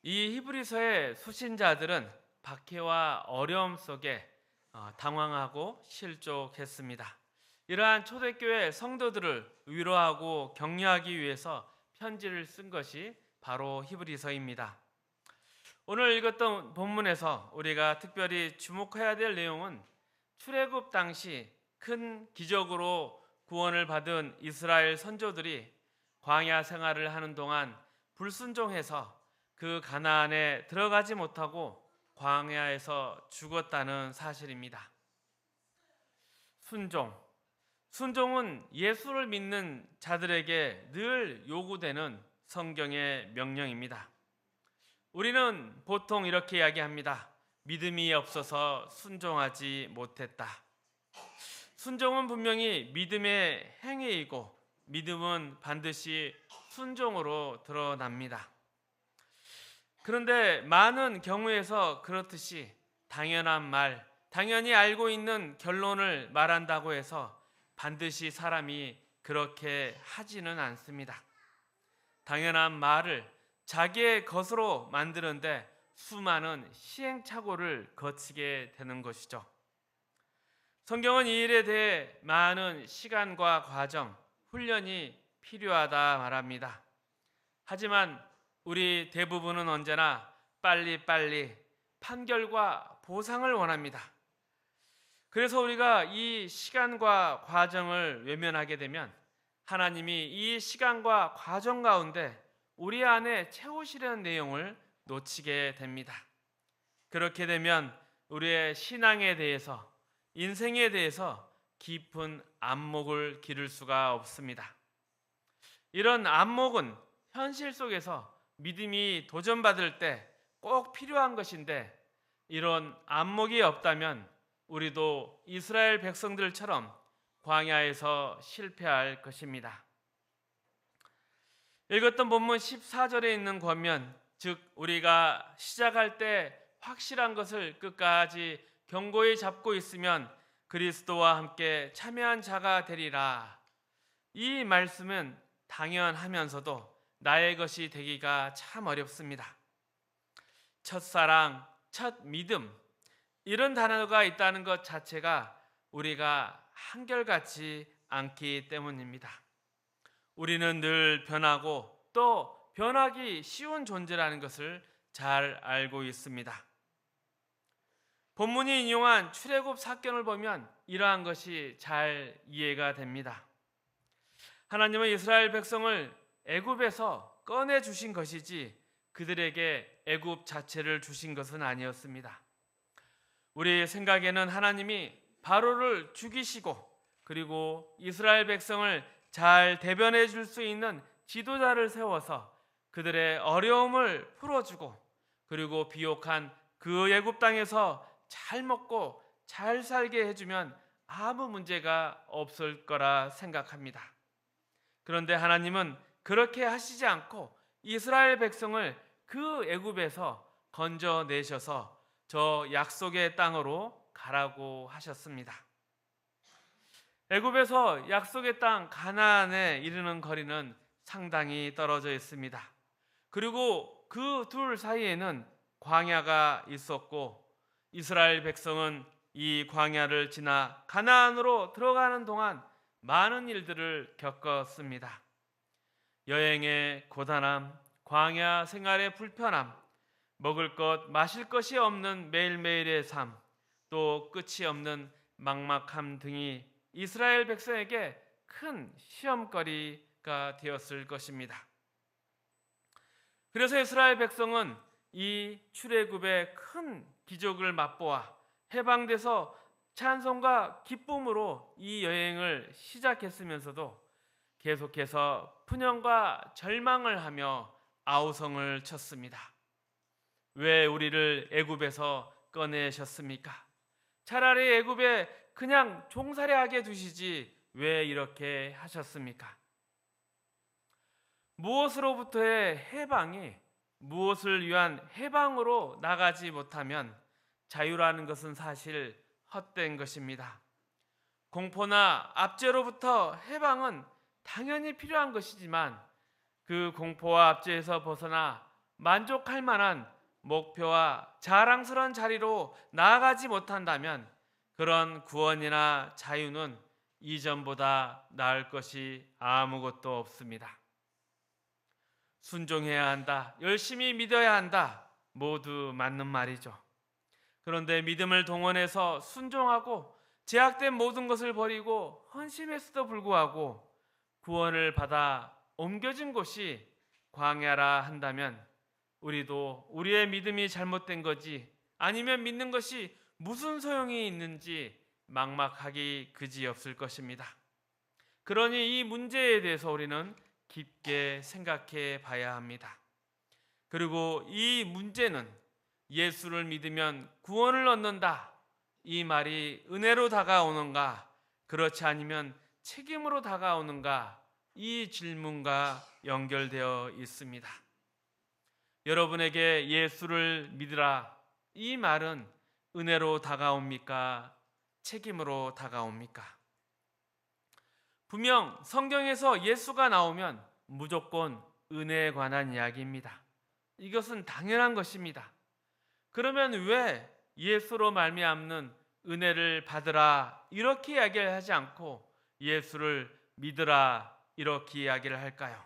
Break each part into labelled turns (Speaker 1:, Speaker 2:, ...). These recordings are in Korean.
Speaker 1: 이 히브리서의 수신자들은 박해와 어려움 속에 당황하고 실족했습니다. 이러한 초대교회 성도들을 위로하고 격려하기 위해서 편지를 쓴 것이 바로 히브리서입니다. 오늘 읽었던 본문에서 우리가 특별히 주목해야 될 내용은 출애굽 당시 큰 기적으로 구원을 받은 이스라엘 선조들이 광야 생활을 하는 동안 불순종해서 그 가나안에 들어가지 못하고 광야에서 죽었다는 사실입니다. 순종. 순종은 예수를 믿는 자들에게 늘 요구되는 성경의 명령입니다. 우리는 보통 이렇게 이야기합니다. 믿음이 없어서 순종하지 못했다. 순종은 분명히 믿음의 행위이고 믿음은 반드시 순종으로 드러납니다. 그런데 많은 경우에서 그렇듯이 당연한 말, 당연히 알고 있는 결론을 말한다고 해서 반드시 사람이 그렇게 하지는 않습니다. 당연한 말을 자기의 것으로 만드는데 수많은 시행착오를 거치게 되는 것이죠. 성경은 이 일에 대해 많은 시간과 과정, 훈련이 필요하다 말합니다. 하지만 우리 대부분은 언제나 빨리빨리 판결과 보상을 원합니다. 그래서 우리가 이 시간과 과정을 외면하게 되면 하나님이 이 시간과 과정 가운데 우리 안에 채우시려는 내용을 놓치게 됩니다. 그렇게 되면 우리의 신앙에 대해서, 인생에 대해서 깊은 안목을 기를 수가 없습니다. 이런 안목은 현실 속에서 믿음이 도전받을 때 꼭 필요한 것인데 이런 안목이 없다면 우리도 이스라엘 백성들처럼 광야에서 실패할 것입니다. 읽었던 본문 14절에 있는 권면, 즉 우리가 시작할 때 확실한 것을 끝까지 견고히 잡고 있으면 그리스도와 함께 참여한 자가 되리라. 이 말씀은 당연하면서도 나의 것이 되기가 참 어렵습니다. 첫사랑, 첫 믿음, 이런 단어가 있다는 것 자체가 우리가 한결같지 않기 때문입니다. 우리는 늘 변하고 또 변하기 쉬운 존재라는 것을 잘 알고 있습니다. 본문이 인용한 출애굽 사건을 보면 이러한 것이 잘 이해가 됩니다. 하나님은 이스라엘 백성을 애굽에서 꺼내 주신 것이지 그들에게 애굽 자체를 주신 것은 아니었습니다. 우리 생각에는 하나님이 바로를 죽이시고 그리고 이스라엘 백성을 잘 대변해 줄 수 있는 지도자를 세워서 그들의 어려움을 풀어주고 그리고 비옥한 그 애굽 땅에서 잘 먹고 잘 살게 해주면 아무 문제가 없을 거라 생각합니다. 그런데 하나님은 그렇게 하시지 않고 이스라엘 백성을 그 애굽에서 건져내셔서 저 약속의 땅으로 가라고 하셨습니다. 애굽에서 약속의 땅 가나안에 이르는 거리는 상당히 떨어져 있습니다. 그리고 그 둘 사이에는 광야가 있었고 이스라엘 백성은 이 광야를 지나 가나안으로 들어가는 동안 많은 일들을 겪었습니다. 여행의 고단함, 광야 생활의 불편함, 먹을 것, 마실 것이 없는 매일매일의 삶, 또 끝이 없는 막막함 등이 이스라엘 백성에게 큰 시험거리가 되었을 것입니다. 그래서 이스라엘 백성은 이 출애굽의 큰 기적을 맛보아 해방돼서 찬송과 기쁨으로 이 여행을 시작했으면서도 계속해서 푸념과 절망을 하며 아우성을 쳤습니다. 왜 우리를 애굽에서 꺼내셨습니까? 차라리 애굽에 그냥 종살이하게 두시지 왜 이렇게 하셨습니까? 무엇으로부터의 해방이 무엇을 위한 해방으로 나가지 못하면 자유라는 것은 사실 헛된 것입니다. 공포나 압제로부터 해방은 당연히 필요한 것이지만 그 공포와 압제에서 벗어나 만족할 만한 목표와 자랑스러운 자리로 나아가지 못한다면 그런 구원이나 자유는 이전보다 나을 것이 아무것도 없습니다. 순종해야 한다, 열심히 믿어야 한다, 모두 맞는 말이죠. 그런데 믿음을 동원해서 순종하고 제약된 모든 것을 버리고 헌신했음에도 불구하고 구원을 받아 옮겨진 곳이 광야라 한다면 우리도 우리의 믿음이 잘못된 거지 아니면 믿는 것이 무슨 소용이 있는지 막막하기 그지없을 것입니다. 그러니 이 문제에 대해서 우리는 깊게 생각해 봐야 합니다. 그리고 이 문제는 예수를 믿으면 구원을 얻는다, 이 말이 은혜로 다가오는가, 그렇지 않으면 책임으로 다가오는가, 이 질문과 연결되어 있습니다. 여러분에게 예수를 믿으라, 이 말은 은혜로 다가옵니까? 책임으로 다가옵니까? 분명 성경에서 예수가 나오면 무조건 은혜에 관한 이야기입니다. 이것은 당연한 것입니다. 그러면 왜 예수로 말미암는 은혜를 받으라 이렇게 이야기를 하지 않고 예수를 믿으라 이렇게 이야기를 할까요?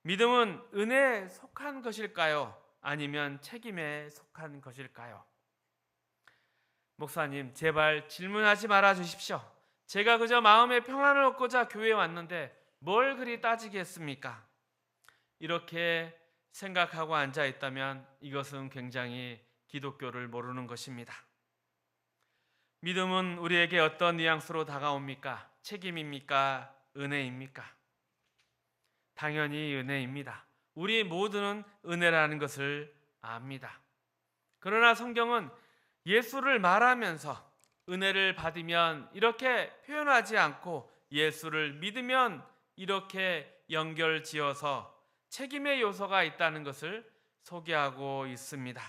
Speaker 1: 믿음은 은혜에 속한 것일까요? 아니면 책임에 속한 것일까요? 목사님, 제발 질문하지 말아 주십시오. 제가 그저 마음의 평안을 얻고자 교회에 왔는데 뭘 그리 따지겠습니까? 이렇게 생각하고 앉아 있다면 이것은 굉장히 기독교를 모르는 것입니다. 믿음은 우리에게 어떤 뉘앙스로 다가옵니까? 책임입니까? 은혜입니까? 당연히 은혜입니다. 우리 모두는 은혜라는 것을 압니다. 그러나 성경은 예수를 말하면서 은혜를 받으면 이렇게 표현하지 않고 예수를 믿으면 이렇게 연결지어서 책임의 요소가 있다는 것을 소개하고 있습니다.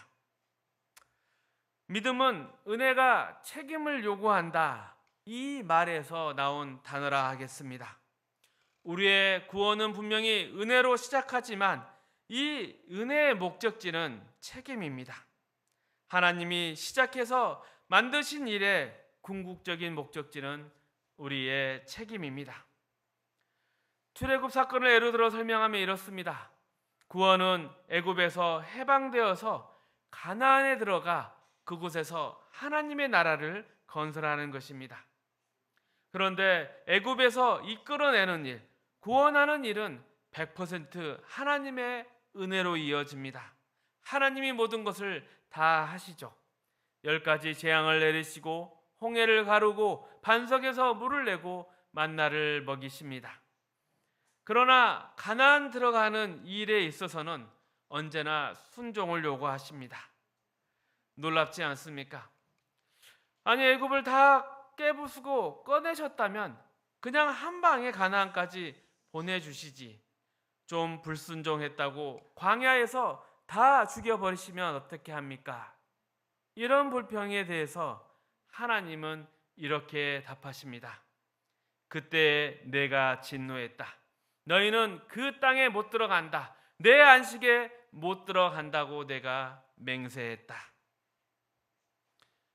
Speaker 1: 믿음은 은혜가 책임을 요구한다, 이 말에서 나온 단어라 하겠습니다. 우리의 구원은 분명히 은혜로 시작하지만 이 은혜의 목적지는 책임입니다. 하나님이 시작해서 만드신 일의 궁극적인 목적지는 우리의 책임입니다. 출애굽 사건을 예로 들어 설명하면 이렇습니다. 구원은 애굽에서 해방되어서 가나안에 들어가 그곳에서 하나님의 나라를 건설하는 것입니다. 그런데 애굽에서 이끌어내는 일, 구원하는 일은 100% 하나님의 은혜로 이어집니다. 하나님이 모든 것을 다 하시죠. 10가지 재앙을 내리시고 홍해를 가르고 반석에서 물을 내고 만나를 먹이십니다. 그러나 가나안 들어가는 일에 있어서는 언제나 순종을 요구하십니다. 놀랍지 않습니까? 아니, 애굽을 다 깨부수고 꺼내셨다면 그냥 한 방에 가나안까지 보내주시지, 좀 불순종했다고 광야에서 다 죽여버리시면 어떻게 합니까? 이런 불평에 대해서 하나님은 이렇게 답하십니다. 그때 내가 진노했다. 너희는 그 땅에 못 들어간다. 내 안식에 못 들어간다고 내가 맹세했다.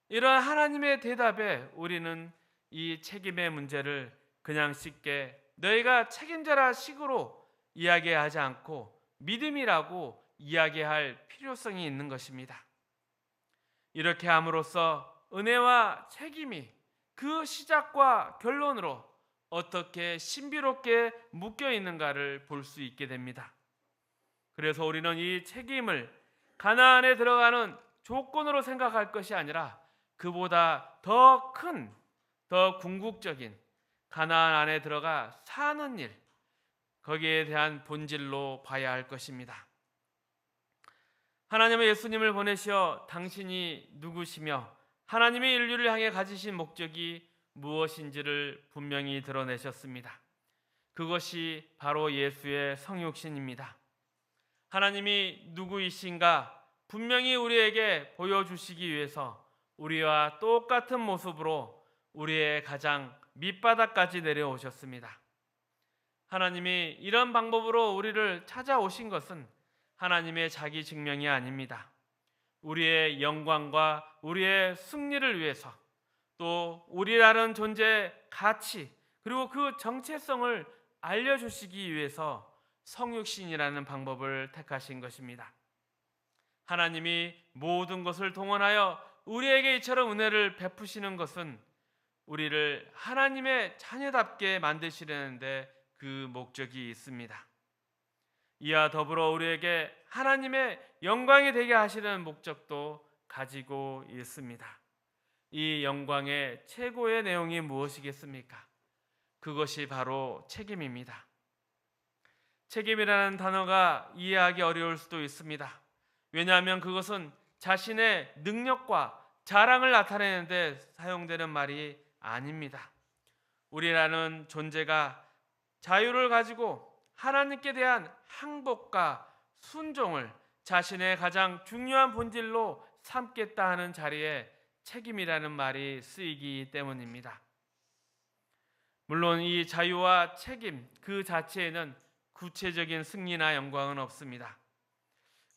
Speaker 1: 이런 하나님의 대답에 우리는 이 책임의 문제를 그냥 쉽게 너희가 책임져라 식으로 이야기하지 않고 믿음이라고 이야기할 필요성이 있는 것입니다. 이렇게 함으로써 은혜와 책임이 그 시작과 결론으로 어떻게 신비롭게 묶여 있는가를 볼 수 있게 됩니다. 그래서 우리는 이 책임을 가나안에 들어가는 조건으로 생각할 것이 아니라 그보다 더 큰, 더 궁극적인 가나안 안에 들어가 사는 일, 거기에 대한 본질로 봐야 할 것입니다. 하나님은 예수님을 보내시어 당신이 누구시며 하나님의 인류를 향해 가지신 목적이 무엇인지를 분명히 드러내셨습니다. 그것이 바로 예수의 성육신입니다. 하나님이 누구이신가 분명히 우리에게 보여주시기 위해서 우리와 똑같은 모습으로 우리의 가장 밑바닥까지 내려오셨습니다. 하나님이 이런 방법으로 우리를 찾아오신 것은 하나님의 자기 증명이 아닙니다. 우리의 영광과 우리의 승리를 위해서, 또 우리라는 존재의 가치 그리고 그 정체성을 알려주시기 위해서 성육신이라는 방법을 택하신 것입니다. 하나님이 모든 것을 동원하여 우리에게 이처럼 은혜를 베푸시는 것은 우리를 하나님의 자녀답게 만드시려는데 그 목적이 있습니다. 이와 더불어 우리에게 하나님의 영광이 되게 하시는 목적도 가지고 있습니다. 이 영광의 최고의 내용이 무엇이겠습니까? 그것이 바로 책임입니다. 책임이라는 단어가 이해하기 어려울 수도 있습니다. 왜냐하면 그것은 자신의 능력과 자랑을 나타내는 데 사용되는 말이 아닙니다. 우리라는 존재가 자유를 가지고 하나님께 대한 항복과 순종을 자신의 가장 중요한 본질로 삼겠다 하는 자리에 책임이라는 말이 쓰이기 때문입니다. 물론 이 자유와 책임 그 자체에는 구체적인 승리나 영광은 없습니다.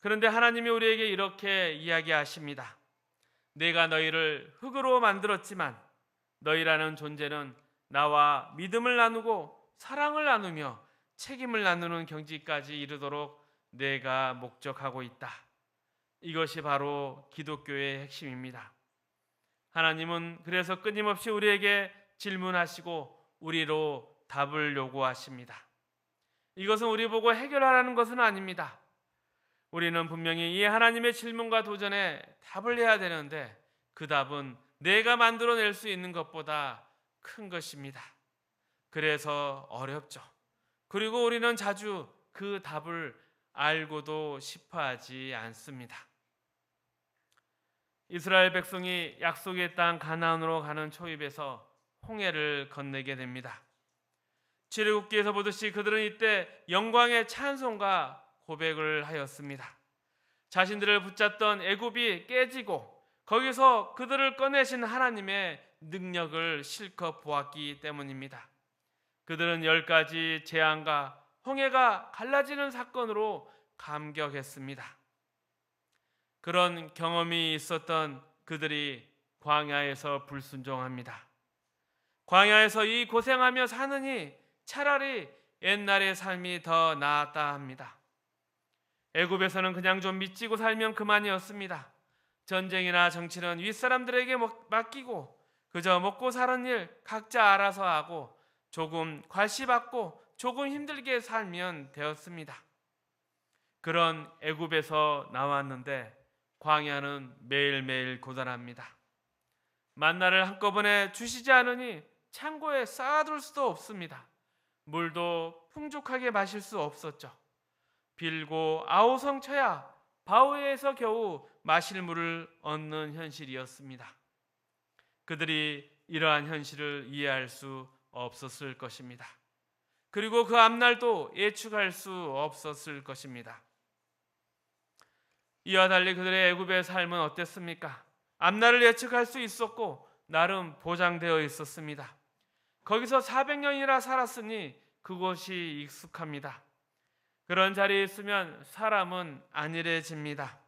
Speaker 1: 그런데 하나님이 우리에게 이렇게 이야기하십니다. 내가 너희를 흙으로 만들었지만 너희라는 존재는 나와 믿음을 나누고 사랑을 나누며 책임을 나누는 경지까지 이르도록 내가 목적하고 있다. 이것이 바로 기독교의 핵심입니다. 하나님은 그래서 끊임없이 우리에게 질문하시고 우리로 답을 요구하십니다. 이것은 우리 보고 해결하라는 것은 아닙니다. 우리는 분명히 이 하나님의 질문과 도전에 답을 해야 되는데 그 답은 내가 만들어낼 수 있는 것보다 큰 것입니다. 그래서 어렵죠. 그리고 우리는 자주 그 답을 알고도 싶어하지 않습니다. 이스라엘 백성이 약속의 땅 가나안으로 가는 초입에서 홍해를 건너게 됩니다. 출애굽기에서 보듯이 그들은 이때 영광의 찬송과 고백을 하였습니다. 자신들을 붙잡던 애굽이 깨지고 거기서 그들을 꺼내신 하나님의 능력을 실컷 보았기 때문입니다. 그들은 10가지 재앙과 홍해가 갈라지는 사건으로 감격했습니다. 그런 경험이 있었던 그들이 광야에서 불순종합니다. 광야에서 이 고생하며 사느니 차라리 옛날의 삶이 더 나았다 합니다. 애굽에서는 그냥 좀 미치고 살면 그만이었습니다. 전쟁이나 정치는 윗사람들에게 맡기고 그저 먹고 사는 일 각자 알아서 하고 조금 괄시받고 조금 힘들게 살면 되었습니다. 그런 애굽에서 나왔는데 광야는 매일매일 고단합니다. 만나를 한꺼번에 주시지 않으니 창고에 쌓아둘 수도 없습니다. 물도 풍족하게 마실 수 없었죠. 빌고 아우성쳐야 바위에서 겨우 마실 물을 얻는 현실이었습니다. 그들이 이러한 현실을 이해할 수 없었을 것입니다. 그리고 그 앞날도 예측할 수 없었을 것입니다. 이와 달리 그들의 애굽의 삶은 어땠습니까? 앞날을 예측할 수 있었고 나름 보장되어 있었습니다. 거기서 400년이나 살았으니 그곳이 익숙합니다. 그런 자리에 있으면 사람은 안일해집니다.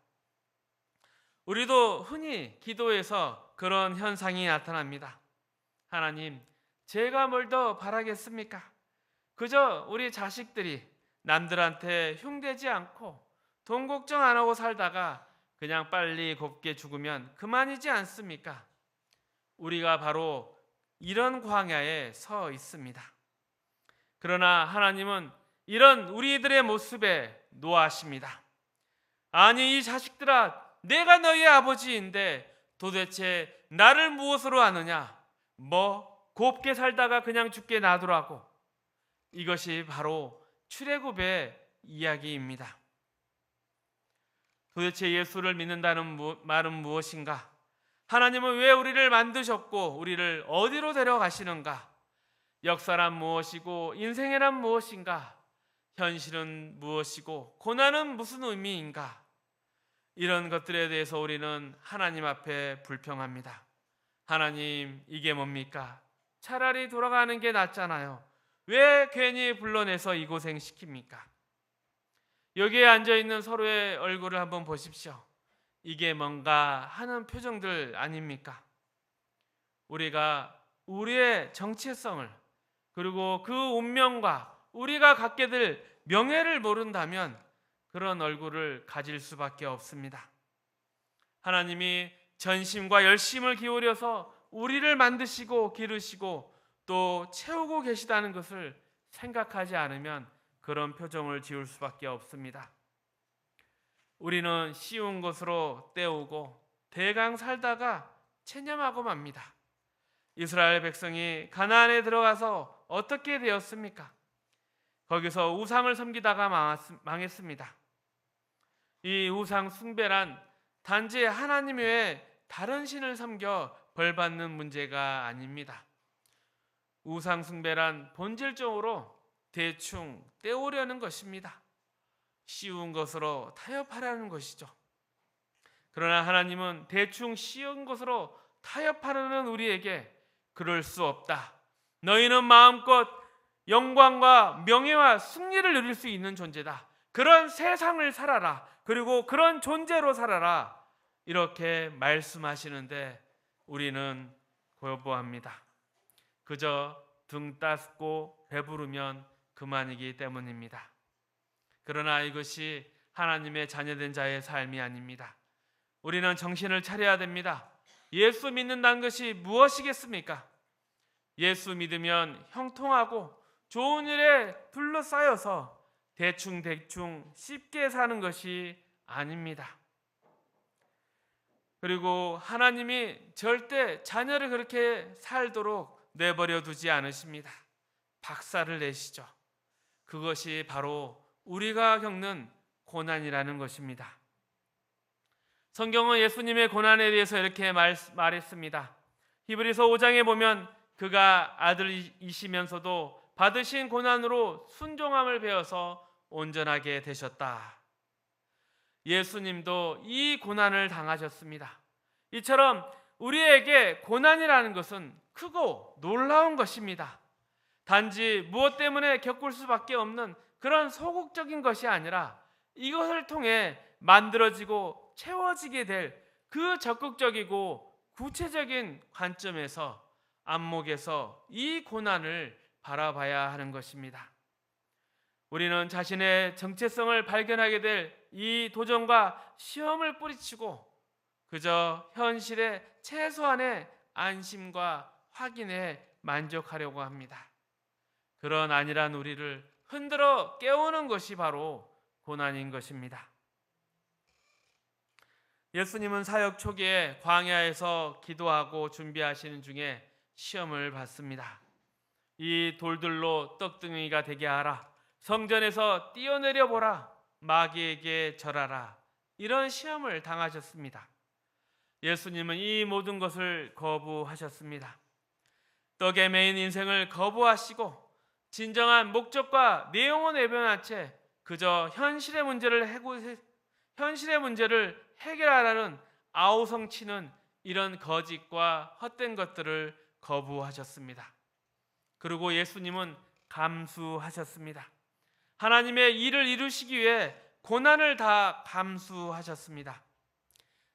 Speaker 1: 우리도 흔히 기도에서 그런 현상이 나타납니다. 하나님, 제가 뭘 더 바라겠습니까? 그저 우리 자식들이 남들한테 흉대지 않고 돈 걱정 안 하고 살다가 그냥 빨리 곱게 죽으면 그만이지 않습니까? 우리가 바로 이런 광야에 서 있습니다. 그러나 하나님은 이런 우리들의 모습에 노하십니다. 아니 이 자식들아, 내가 너희 아버지인데 도대체 나를 무엇으로 아느냐? 뭐 곱게 살다가 그냥 죽게 놔두라고. 이것이 바로 출애굽의 이야기입니다. 도대체 예수를 믿는다는 말은 무엇인가? 하나님은 왜 우리를 만드셨고 우리를 어디로 데려가시는가? 역사란 무엇이고 인생이란 무엇인가? 현실은 무엇이고 고난은 무슨 의미인가? 이런 것들에 대해서 우리는 하나님 앞에 불평합니다. 하나님, 이게 뭡니까? 차라리 돌아가는 게 낫잖아요. 왜 괜히 불러내서 이 고생 시킵니까? 여기에 앉아 있는 서로의 얼굴을 한번 보십시오. 이게 뭔가 하는 표정들 아닙니까? 우리가 우리의 정체성을, 그리고 그 운명과 우리가 갖게 될 명예를 모른다면 그런 얼굴을 가질 수밖에 없습니다. 하나님이 전심과 열심을 기울여서 우리를 만드시고 기르시고 또 채우고 계시다는 것을 생각하지 않으면 그런 표정을 지을 수밖에 없습니다. 우리는 쉬운 것으로 때우고 대강 살다가 체념하고 맙니다. 이스라엘 백성이 가나안에 들어가서 어떻게 되었습니까? 거기서 우상을 섬기다가 망했습니다. 이 우상 숭배란 단지 하나님 외에 다른 신을 섬겨 벌받는 문제가 아닙니다. 우상 숭배란 본질적으로 대충 때우려는 것입니다. 쉬운 것으로 타협하라는 것이죠. 그러나 하나님은 대충 쉬운 것으로 타협하려는 우리에게 그럴 수 없다. 너희는 마음껏 영광과 명예와 승리를 누릴 수 있는 존재다. 그런 세상을 살아라. 그리고 그런 존재로 살아라. 이렇게 말씀하시는데 우리는 거부합니다. 그저 등 따스고 배부르면 그만이기 때문입니다. 그러나 이것이 하나님의 자녀된 자의 삶이 아닙니다. 우리는 정신을 차려야 됩니다. 예수 믿는다는 것이 무엇이겠습니까? 예수 믿으면 형통하고 좋은 일에 둘러싸여서 대충 쉽게 사는 것이 아닙니다. 그리고 하나님이 절대 자녀를 그렇게 살도록 내버려 두지 않으십니다. 박살을 내시죠. 그것이 바로 우리가 겪는 고난이라는 것입니다. 성경은 예수님의 고난에 대해서 이렇게 말했습니다. 히브리서 5장에 보면 그가 아들이시면서도 받으신 고난으로 순종함을 배워서 온전하게 되셨다. 예수님도 이 고난을 당하셨습니다. 이처럼 우리에게 고난이라는 것은 크고 놀라운 것입니다. 단지 무엇 때문에 겪을 수밖에 없는 그런 소극적인 것이 아니라 이것을 통해 만들어지고 채워지게 될 그 적극적이고 구체적인 관점에서 안목에서 이 고난을 바라봐야 하는 것입니다. 우리는 자신의 정체성을 발견하게 될 이 도전과 시험을 뿌리치고 그저 현실의 최소한의 안심과 확인에 만족하려고 합니다. 그런 안일한 우리를 흔들어 깨우는 것이 바로 고난인 것입니다. 예수님은 사역 초기에 광야에서 기도하고 준비하시는 중에 시험을 받습니다. 이 돌들로 떡등이가 되게 하라. 성전에서 뛰어내려 보라. 마귀에게 절하라. 이런 시험을 당하셨습니다. 예수님은 이 모든 것을 거부하셨습니다. 떡에 매인 인생을 거부하시고 진정한 목적과 내용은 외면한 채 그저 현실의 문제를 해결하라는 아우성치는 이런 거짓과 헛된 것들을 거부하셨습니다. 그리고 예수님은 감수하셨습니다. 하나님의 일을 이루시기 위해 고난을 다 감수하셨습니다.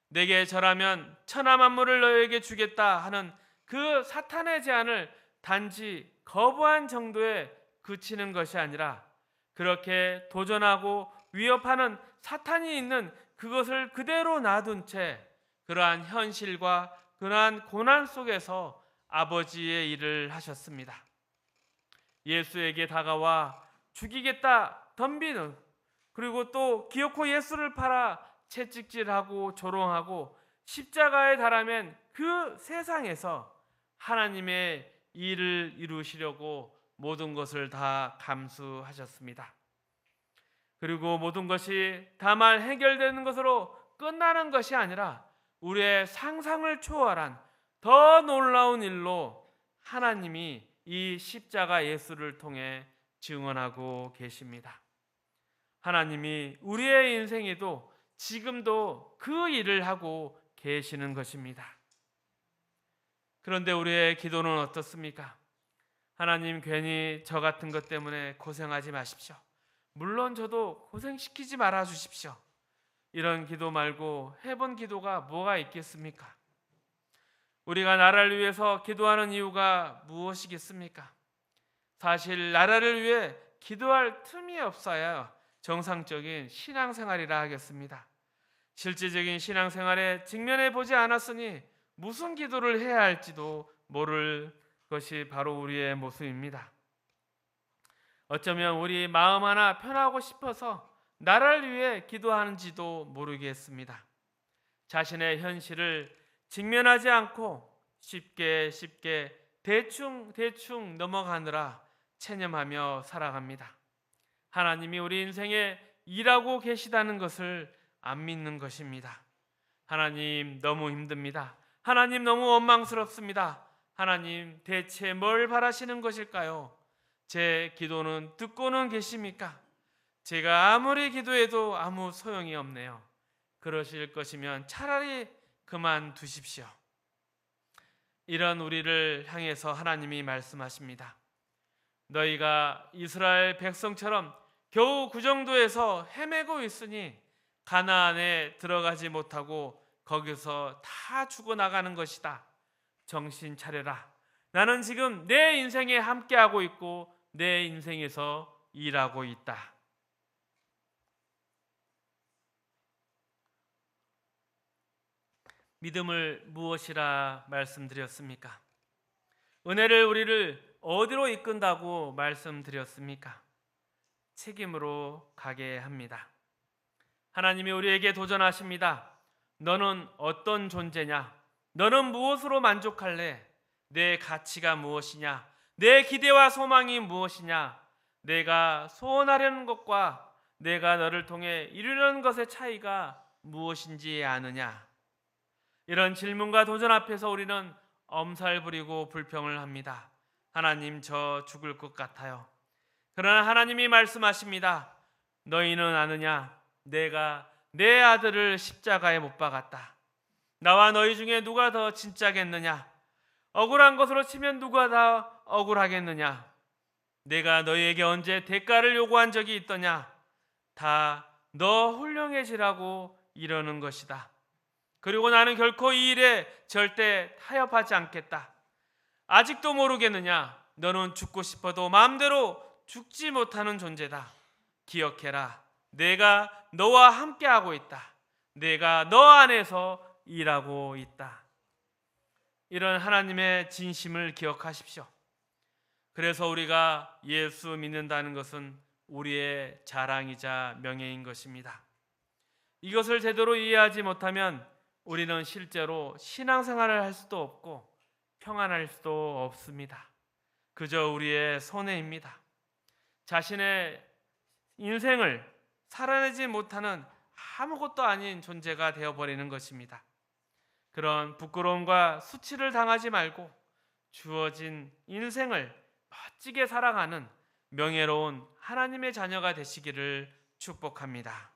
Speaker 1: 내게 절하면 천하 만물을 너에게 주겠다 하는 그 사탄의 제안을 단지 거부한 정도에 그치는 것이 아니라 그렇게 도전하고 위협하는 사탄이 있는 그것을 그대로 놔둔 채 그러한 현실과 그러한 고난 속에서 아버지의 일을 하셨습니다. 예수에게 다가와 죽이겠다 덤비는, 그리고 또 기어코 예수를 팔아 채찍질하고 조롱하고 십자가에 달아맨 그 세상에서 하나님의 일을 이루시려고 모든 것을 다 감수하셨습니다. 그리고 모든 것이 다만 해결되는 것으로 끝나는 것이 아니라 우리의 상상을 초월한 더 놀라운 일로 하나님이 이 십자가 예수를 통해 증언하고 계십니다. 하나님이 우리의 인생에도 지금도 그 일을 하고 계시는 것입니다. 그런데 우리의 기도는 어떻습니까? 하나님, 괜히 저 같은 것 때문에 고생하지 마십시오. 물론 저도 고생시키지 말아 주십시오. 이런 기도 말고 해본 기도가 뭐가 있겠습니까? 우리가 나라를 위해서 기도하는 이유가 무엇이겠습니까? 사실 나라를 위해 기도할 틈이 없어야 정상적인 신앙생활이라 하겠습니다. 실질적인 신앙생활에 직면해 보지 않았으니 무슨 기도를 해야 할지도 모를 것이 바로 우리의 모습입니다. 어쩌면 우리 마음 하나 편하고 싶어서 나라를 위해 기도하는지도 모르겠습니다. 자신의 현실을 직면하지 않고 쉽게 대충 넘어가느라 체념하며 살아갑니다. 하나님이 우리 인생에 일하고 계시다는 것을 안 믿는 것입니다. 하나님 너무 힘듭니다. 하나님 너무 원망스럽습니다. 하나님 대체 뭘 바라시는 것일까요? 제 기도는 듣고는 계십니까? 제가 아무리 기도해도 아무 소용이 없네요. 그러실 것이면 차라리 그만두십시오. 이런 우리를 향해서 하나님이 말씀하십니다. 너희가 이스라엘 백성처럼 겨우 그 정도에서 헤매고 있으니 가나안에 들어가지 못하고 거기서 다 죽어나가는 것이다. 정신 차려라. 나는 지금 내 인생에 함께하고 있고 내 인생에서 일하고 있다. 믿음을 무엇이라 말씀드렸습니까? 은혜를 우리를 어디로 이끈다고 말씀드렸습니까? 책임으로 가게 합니다. 하나님이 우리에게 도전하십니다. 너는 어떤 존재냐? 너는 무엇으로 만족할래? 내 가치가 무엇이냐? 내 기대와 소망이 무엇이냐? 내가 소원하려는 것과 내가 너를 통해 이루려는 것의 차이가 무엇인지 아느냐? 이런 질문과 도전 앞에서 우리는 엄살 부리고 불평을 합니다. 하나님, 저 죽을 것 같아요. 그러나 하나님이 말씀하십니다. 너희는 아느냐? 내가 내 아들을 십자가에 못 박았다. 나와 너희 중에 누가 더 진짜겠느냐? 억울한 것으로 치면 누가 더 억울하겠느냐? 내가 너희에게 언제 대가를 요구한 적이 있더냐? 다 너 훌륭해지라고 이러는 것이다. 그리고 나는 결코 이 일에 절대 타협하지 않겠다. 아직도 모르겠느냐? 너는 죽고 싶어도 마음대로 죽지 못하는 존재다. 기억해라. 내가 너와 함께하고 있다. 내가 너 안에서 일하고 있다. 이런 하나님의 진심을 기억하십시오. 그래서 우리가 예수 믿는다는 것은 우리의 자랑이자 명예인 것입니다. 이것을 제대로 이해하지 못하면 우리는 실제로 신앙생활을 할 수도 없고 평안할 수도 없습니다. 그저 우리의 손해입니다. 자신의 인생을 살아내지 못하는 아무것도 아닌 존재가 되어버리는 것입니다. 그런 부끄러움과 수치를 당하지 말고 주어진 인생을 멋지게 살아가는 명예로운 하나님의 자녀가 되시기를 축복합니다.